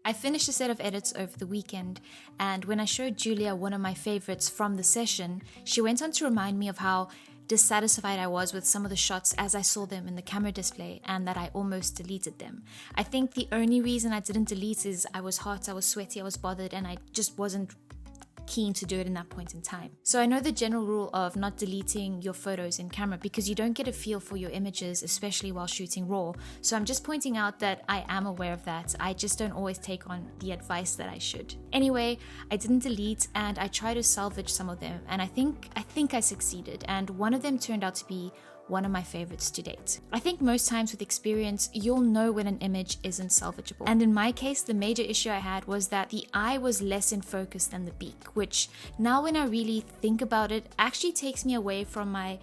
I finished a set of edits over the weekend, and when I showed Julia one of my favorites from the session, she went on to remind me of how dissatisfied I was with some of the shots as I saw them in the camera display, and that I almost deleted them. I think the only reason I didn't delete is I was hot, I was sweaty, I was bothered, and I just wasn't keen to do it in that point in time. So I know the general rule of not deleting your photos in camera because you don't get a feel for your images, especially while shooting raw. So I'm just pointing out that I am aware of that. I just don't always take on the advice that I should. Anyway, I didn't delete and I tried to salvage some of them, and I think I succeeded, and one of them turned out to be one of my favorites to date. I think most times with experience, you'll know when an image isn't salvageable. And in my case, the major issue I had was that the eye was less in focus than the beak, which now when I really think about it, actually takes me away from my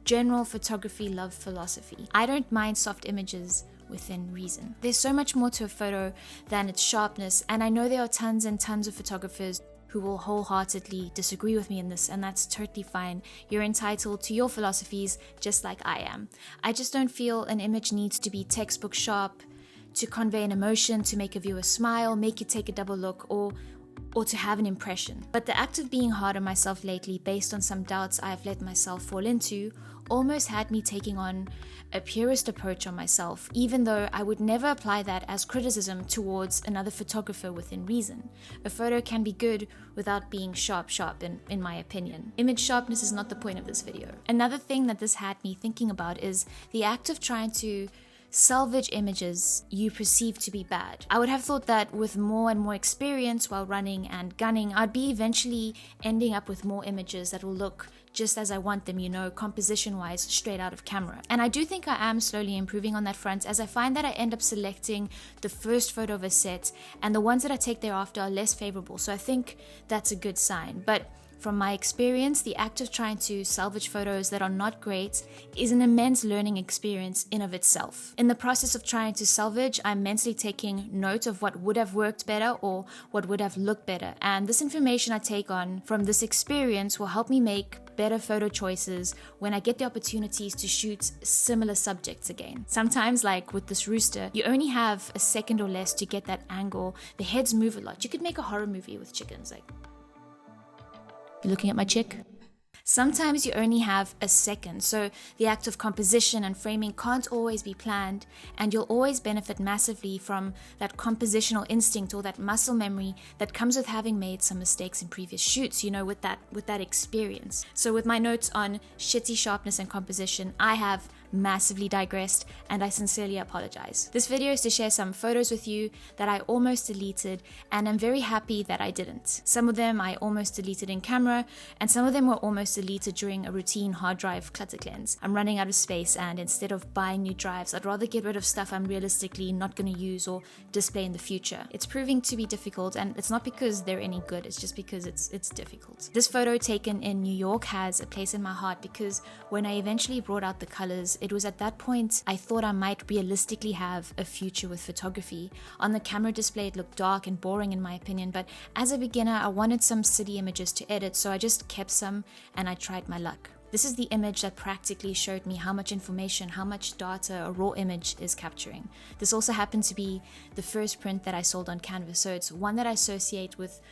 general photography love philosophy. I don't mind soft images within reason. There's so much more to a photo than its sharpness, and I know there are tons and tons of photographers who will wholeheartedly disagree with me in this, and that's totally fine. You're entitled to your philosophies just like I am. I just don't feel an image needs to be textbook sharp to convey an emotion, to make a viewer smile, make you take a double look, or to have an impression. But the act of being hard on myself lately based on some doubts I've let myself fall into almost had me taking on a purist approach on myself, even though I would never apply that as criticism towards another photographer within reason. A photo can be good without being sharp in my opinion. Image sharpness is not the point of this video. Another thing that this had me thinking about is the act of trying to salvage images you perceive to be bad. I would have thought that with more and more experience while running and gunning, I'd be eventually ending up with more images that will look just as I want them, composition-wise, straight out of camera. And I do think I am slowly improving on that front, as I find that I end up selecting the first photo of a set, and the ones that I take thereafter are less favorable, so I think that's a good sign. But from my experience, the act of trying to salvage photos that are not great is an immense learning experience in of itself. In the process of trying to salvage, I'm mentally taking note of what would have worked better or what would have looked better. And this information I take on from this experience will help me make better photo choices when I get the opportunities to shoot similar subjects again. Sometimes, like with this rooster, you only have a second or less to get that angle. The heads move a lot. You could make a horror movie with chickens, like, you looking at my chick? Sometimes you only have a second, so the act of composition and framing can't always be planned, and you'll always benefit massively from that compositional instinct or that muscle memory that comes with having made some mistakes in previous shoots, with that experience. So with my notes on shitty sharpness and composition, I have massively digressed, and I sincerely apologize. This video is to share some photos with you that I almost deleted, and I'm very happy that I didn't. Some of them I almost deleted in camera, and some of them were almost deleted during a routine hard drive clutter cleanse. I'm running out of space, and instead of buying new drives, I'd rather get rid of stuff I'm realistically not going to use or display in the future. It's proving to be difficult, and it's not because they're any good, it's just because it's difficult. This photo taken in New York has a place in my heart because when I eventually brought out the colors, it was at that point I thought I might realistically have a future with photography. On the camera display it looked dark and boring in my opinion, but as a beginner I wanted some city images to edit, so I just kept some and I tried my luck. This is the image that practically showed me how much information, how much data a raw image is capturing. This also happened to be the first print that I sold on canvas, so it's one that I associate with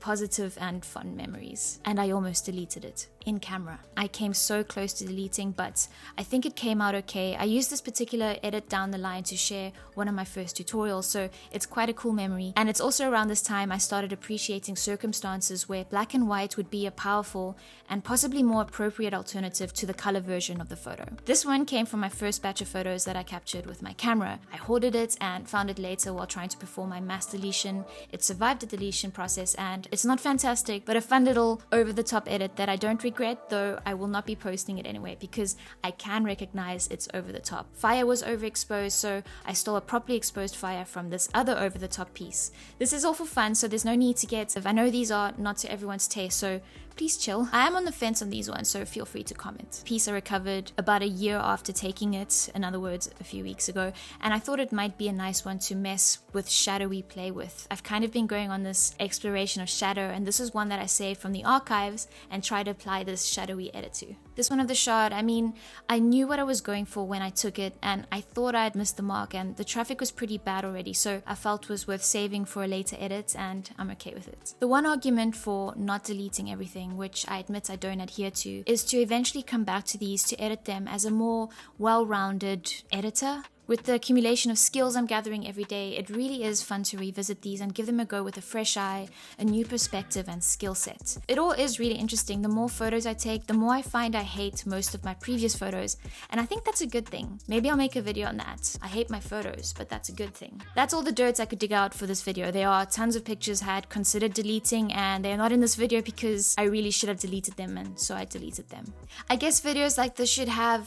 positive and fun memories. And I almost deleted it in camera. I came so close to deleting, but I think it came out okay. I used this particular edit down the line to share one of my first tutorials, so it's quite a cool memory. And it's also around this time I started appreciating circumstances where black and white would be a powerful and possibly more appropriate alternative to the color version of the photo. This one came from my first batch of photos that I captured with my camera. I hoarded it and found it later while trying to perform my mass deletion. It survived the deletion process, and it's not fantastic, but a fun little over-the-top edit that I don't regret, though I will not be posting it anyway because I can recognize it's over the top. Fire was overexposed, so I stole a properly exposed fire from this other over-the-top piece. This is all for fun, so there's no need to get... I know these are not to everyone's taste, so please chill. I am on the fence on these ones, so feel free to comment. Piece I recovered about a year after taking it, in other words, a few weeks ago, and I thought it might be a nice one to mess with shadowy play with. I've kind of been going on this exploration of shadow, and this is one that I saved from the archives and tried to apply this shadowy edit to. This one of the shot, I mean, I knew what I was going for when I took it, and I thought I had missed the mark, and the traffic was pretty bad already, so I felt it was worth saving for a later edit, and I'm okay with it. The one argument for not deleting everything, which I admit I don't adhere to, is to eventually come back to these to edit them as a more well-rounded editor. With the accumulation of skills I'm gathering every day, it really is fun to revisit these and give them a go with a fresh eye, a new perspective and skill set. It all is really interesting. The more photos I take, the more I find I hate most of my previous photos, and I think that's a good thing. Maybe I'll make a video on that. I hate my photos, but that's a good thing. That's all the dirt I could dig out for this video. There are tons of pictures I had considered deleting, and they're not in this video because I really should have deleted them, and so I deleted them. I guess videos like this should have,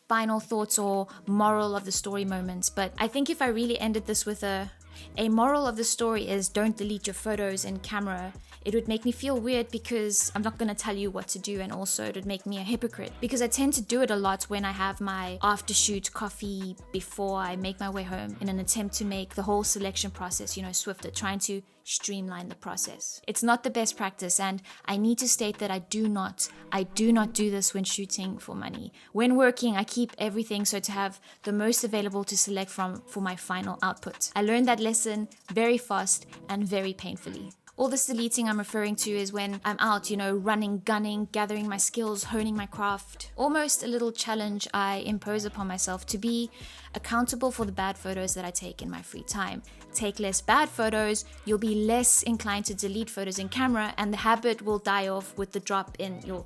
final thoughts or moral of the story moments, but I think if I really ended this with a moral of the story is don't delete your photos in camera, it would make me feel weird because I'm not going to tell you what to do, and also it would make me a hypocrite because I tend to do it a lot when I have my after shoot coffee before I make my way home in an attempt to make the whole selection process, swifter, trying to streamline the process. It's not the best practice, and I need to state that I do not do this when shooting for money. When working, I keep everything so to have the most available to select from for my final output. I learned that lesson very fast and very painfully. All this deleting I'm referring to is when I'm out, running, gunning, gathering my skills, honing my craft. Almost a little challenge I impose upon myself to be accountable for the bad photos that I take in my free time. Take less bad photos, you'll be less inclined to delete photos in camera, and the habit will die off with the drop in your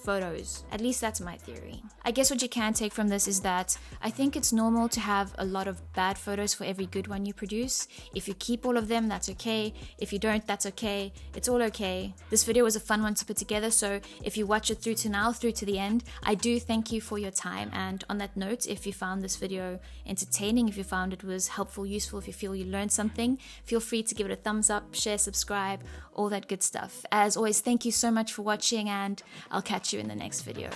photos. At least that's my theory. I guess what you can take from this is that I think it's normal to have a lot of bad photos for every good one you produce. If you keep all of them, that's okay. If you don't, that's okay. It's all okay. This video was a fun one to put together, so if you watch it through to the end, I do thank you for your time. And on that note, if you found this video entertaining, if you found it was helpful, useful, if you feel you learned something, feel free to give it a thumbs up, share, subscribe, all that good stuff. As always, thank you so much for watching, and I'll catch you in the next video.